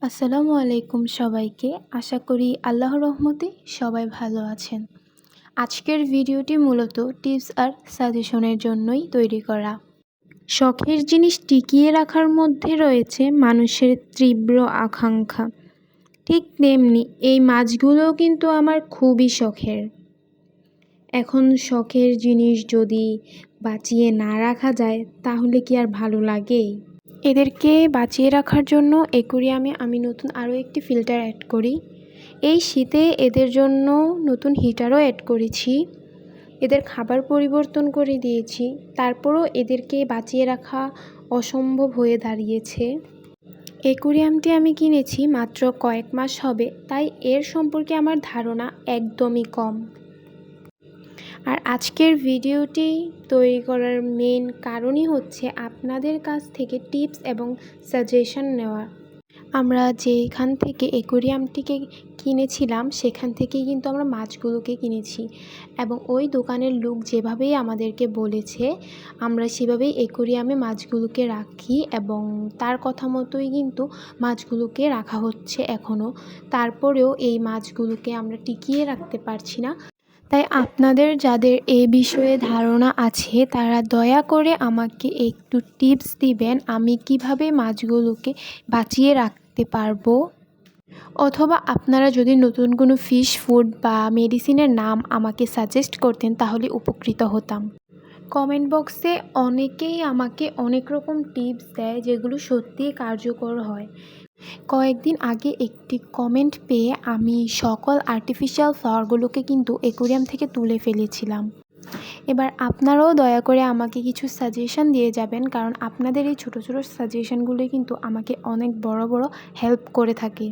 আসসালামু আলাইকুম সবাইকে। আশা করি আল্লাহর রহমতে সবাই ভালো আছেন। আজকের ভিডিওটি মূলত টিপস আর সাজেশনের জন্যই তৈরি করা। শখের জিনিস টিকিয়ে রাখার মধ্যে রয়েছে মানুষের তীব্র আকাঙ্ক্ষা। ঠিক তেমনি এই মাছগুলোও কিন্তু আমার খুবই শখের। এখন শখের জিনিস যদি বাঁচিয়ে না রাখা যায় তাহলে কি আর ভালো লাগে? এদেরকে বাঁচিয়ে রাখার জন্য অ্যাকোয়ারিয়ামে আমি নতুন আরও একটি ফিল্টার অ্যাড করি। এই শীতে এদের জন্য নতুন হিটারও অ্যাড করেছি। এদের খাবার পরিবর্তন করে দিয়েছি, তারপরও এদেরকে বাঁচিয়ে রাখা অসম্ভব হয়ে দাঁড়িয়েছে। অ্যাকোয়ারিয়ামটি আমি কিনেছি মাত্র কয়েক মাস হবে, তাই এর সম্পর্কে আমার ধারণা একদমই কম। আর আজকের ভিডিওটি তৈরি করার মেন কারণই হচ্ছে আপনাদের কাছ থেকে টিপস এবং সাজেশন নেওয়া। আমরা যেখান থেকে অ্যাকোয়ারিয়ামটিকে কিনেছিলাম সেখান থেকেই কিন্তু আমরা মাছগুলোকে কিনেছি, এবং ওই দোকানের লোক যেভাবেই আমাদেরকে বলেছে আমরা সেভাবেই অ্যাকোয়ারিয়ামে মাছগুলোকে রাখি, এবং তার কথা মতোই কিন্তু মাছগুলোকে রাখা হচ্ছে এখনও। তারপরেও এই মাছগুলোকে আমরা টিকিয়ে রাখতে পারছি না। তাই আপনাদের যাদের এ বিষয়ে ধারণা আছে তারা দয়া করে আমাকে একটু টিপস দিবেন আমি কিভাবে মাছগুলোকে বাঁচিয়ে রাখতে পারবো, অথবা আপনারা যদি নতুন কোনো ফিশ ফুড বা মেডিসিনের নাম আমাকে সাজেস্ট করতেন তাহলে উপকৃত হতাম। কমেন্ট বক্সে অনেকেই আমাকে অনেক রকম টিপস দেয় যেগুলো সত্যিই কার্যকর হয়। কয়েকদিন আগে একটি কমেন্ট পেয়ে আমি সকল আর্টিফিশিয়াল ফ্লাওয়ারগুলোকে কিন্তু অ্যাকোয়ারিয়াম থেকে তুলে ফেলেছিলাম। এবার আপনারাও দয়া করে আমাকে কিছু সাজেশন দিয়ে যাবেন, কারণ আপনাদের এই ছোটো ছোটো সাজেশনগুলোই কিন্তু আমাকে অনেক বড় বড় হেল্প করে থাকে।